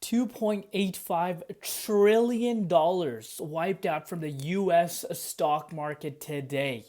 $2.85 trillion wiped out from the US stock market today.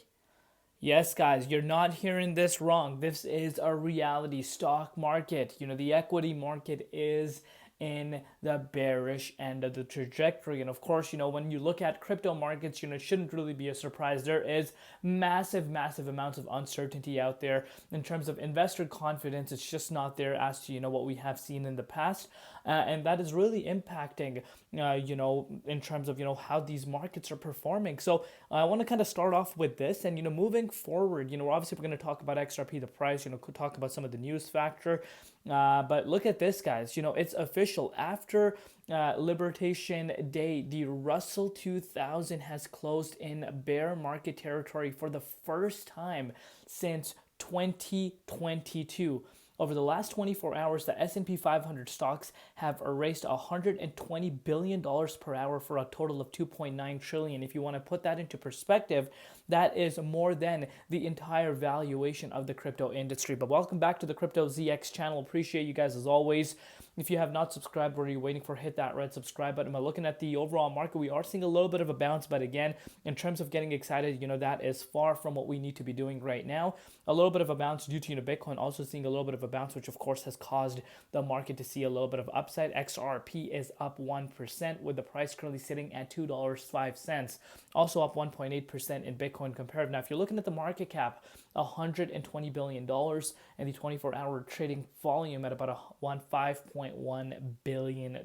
Yes, guys, you're not hearing this wrong. This is a reality. Stock market. The equity market is in the bearish end of the trajectory. And of course, when you look at crypto markets, it shouldn't really be a surprise. There is massive, massive amounts of uncertainty out there in terms of investor confidence. It's just not there as to, what we have seen in the past. And that is really impacting, in terms of, how these markets are performing. So I want to kind of start off with this and, moving forward, obviously we're going to talk about XRP, the price, could talk about some of the news factor. But look at this, guys. It's official. After Liberation Day, the Russell 2000 has closed in bear market territory for the first time since 2022. Over the last 24 hours, the S&P 500 stocks have erased $120 billion per hour for a total of $2.9 trillion. If you want to put that into perspective, that is more than the entire valuation of the crypto industry. But welcome back to the Crypto ZX channel. Appreciate you guys as always. If you have not subscribed, what are you waiting for? Hit that red subscribe button. By looking at the overall market, we are seeing a little bit of a bounce, but again, in terms of getting excited, that is far from what we need to be doing right now. A little bit of a bounce due to Bitcoin also seeing a little bit of a bounce, which of course has caused the market to see a little bit of upside. XRP is up 1% with the price currently sitting at $2.05. Also up 1.8% in Bitcoin compared. Now, if you're looking at the market cap, $120 billion and the 24-hour trading volume at about $5.1 billion.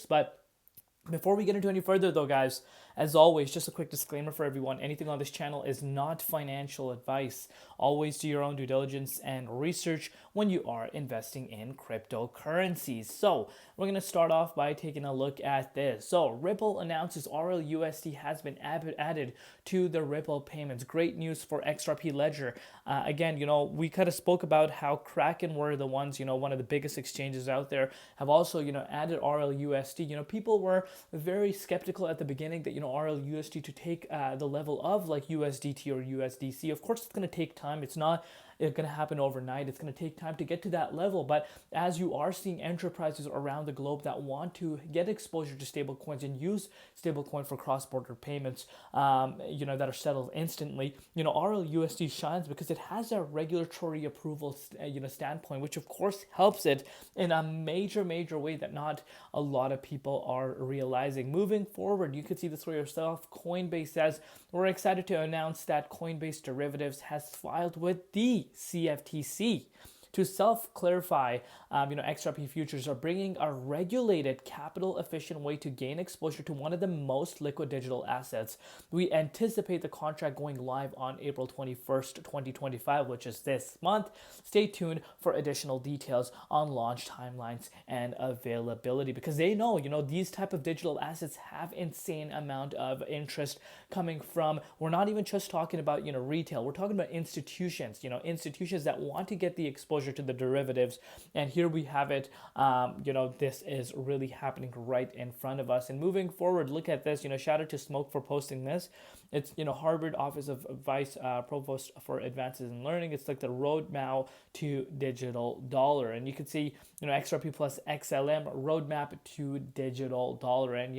But before we get into any further though, guys, as always, just a quick disclaimer for everyone. Anything on this channel is not financial advice. Always do your own due diligence and research when you are investing in cryptocurrencies. So we're going to start off by taking a look at this. So Ripple announces RLUSD has been added to the Ripple payments. Great news for XRP Ledger. Again, we kind of spoke about how Kraken were the ones, one of the biggest exchanges out there, have also, added RLUSD. People were very skeptical at the beginning that, RLUSD to take the level of like USDT or USDC. Of course, it's going to take time. It's not going to happen overnight. It's going to take time to get to that level. But as you are seeing enterprises around the globe that want to get exposure to stablecoins and use stablecoin for cross-border payments, that are settled instantly, RLUSD shines because it has a regulatory approval, standpoint, which of course helps it in a major, major way that not a lot of people are realizing. Moving forward, you could see this for yourself. Coinbase says, we're excited to announce that Coinbase Derivatives has filed with the CFTC to self-clarify, XRP futures are bringing a regulated, capital-efficient way to gain exposure to one of the most liquid digital assets. We anticipate the contract going live on April 21st, 2025, which is this month. Stay tuned for additional details on launch timelines and availability, because they know, these type of digital assets have insane amount of interest coming from, we're not even just talking about, retail, we're talking about institutions, institutions that want to get the exposure to the derivatives. And here we have it. This is really happening right in front of us. And moving forward, look at this. Shout out to Smoke for posting this. It's Harvard Office of Vice Provost for Advances in Learning. It's like the roadmap to digital dollar, and you can see XRP plus XLM roadmap to digital dollar. And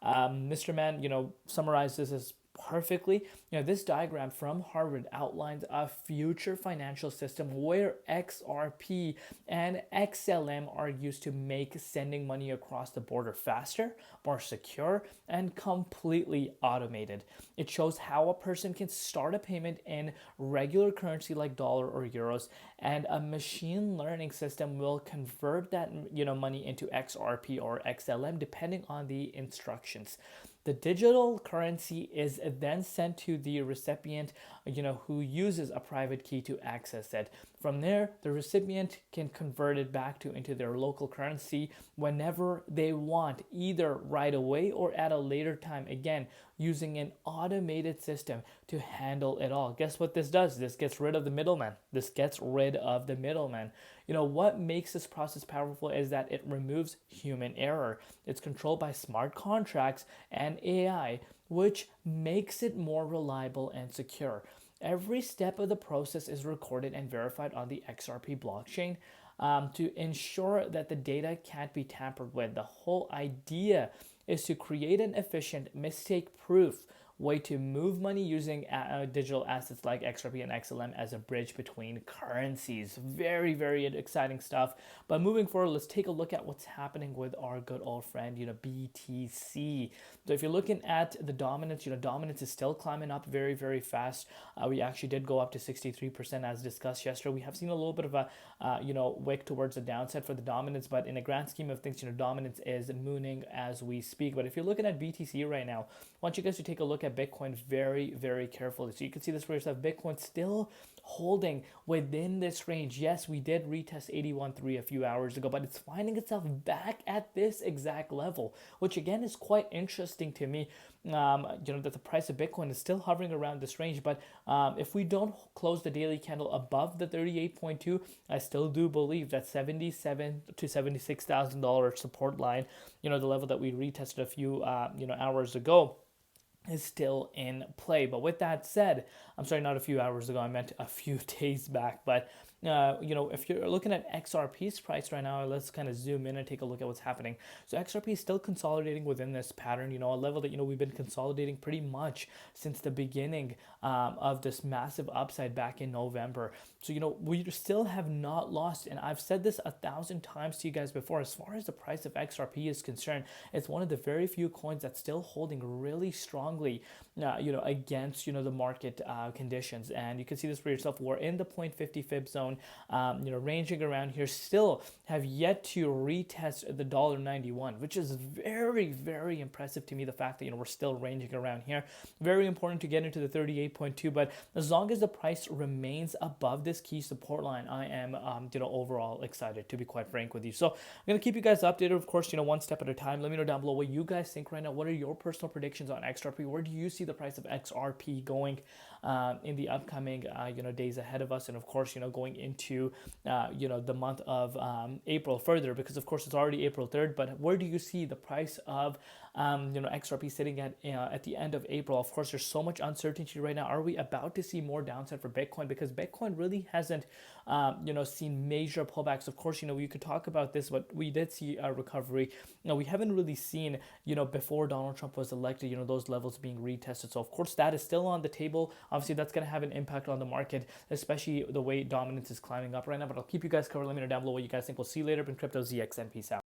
Mr. Man summarizes this perfectly. This diagram from Harvard outlines a future financial system where XRP and XLM are used to make sending money across the border faster, more secure, and completely automated. It shows how a person can start a payment in regular currency like dollar or euros, and a machine learning system will convert that money into XRP or XLM depending on the instructions. The digital currency is then sent to the recipient, who uses a private key to access it. From there, the recipient can convert it back into their local currency whenever they want, either right away or at a later time, again, using an automated system to handle it all. Guess what this does? This gets rid of the middleman. What makes this process powerful is that it removes human error. It's controlled by smart contracts and AI, which makes it more reliable and secure. Every step of the process is recorded and verified on the XRP blockchain. to ensure that the data can't be tampered with. The whole idea is to create an efficient, mistake-proof way to move money using digital assets like XRP and XLM as a bridge between currencies. Very, very exciting stuff. But moving forward, let's take a look at what's happening with our good old friend, BTC. So if you're looking at the dominance, dominance is still climbing up very, very fast. We actually did go up to 63% as discussed yesterday. We have seen a little bit of a, wick towards the downside for the dominance, but in a grand scheme of things, dominance is mooning as we speak. But if you're looking at BTC right now, I want you guys to take a look at Bitcoin very, very carefully. So you can see this for yourself. Bitcoin still holding within this range. Yes, we did retest 81.3 a few hours ago, but it's finding itself back at this exact level, which again is quite interesting to me. That the price of Bitcoin is still hovering around this range, but if we don't close the daily candle above the 38.2, I still do believe that $77,000 to $76,000 support line, the level that we retested a few hours ago, is still in play. But with that said, I'm sorry, not a few hours ago, I meant a few days back. But if you're looking at XRP's price right now, let's kind of zoom in and take a look at what's happening. So XRP is still consolidating within this pattern, a level that, we've been consolidating pretty much since the beginning of this massive upside back in November. So, we still have not lost, and I've said this 1,000 times to you guys before, as far as the price of XRP is concerned, it's one of the very few coins that's still holding really strongly, against, the market conditions. And you can see this for yourself. We're in the 0.50 fib zone, ranging around here, still have yet to retest the $1.91, which is very, very impressive to me. The fact that, we're still ranging around here, very important to get into the 38.2. But as long as the price remains above this key support line, I am, overall excited, to be quite frank with you. So I'm going to keep you guys updated, of course, one step at a time. Let me know down below what you guys think right now. What are your personal predictions on XRP? Where do you see the price of XRP going in the upcoming, days ahead of us? And of course, going into, the month of April further, because of course it's already April 3rd, but where do you see the price of, XRP sitting at the end of April? Of course, there's so much uncertainty right now. Are we about to see more downside for Bitcoin? Because Bitcoin really hasn't, seen major pullbacks. Of course, you could talk about this, but we did see a recovery. We haven't really seen, before Donald Trump was elected, those levels being retested. So of course, that is still on the table. Obviously, that's going to have an impact on the market, especially the way dominance is climbing up right now. But I'll keep you guys covered. Let me know down below what you guys think. We'll see you later. Been Crypto ZX and peace out.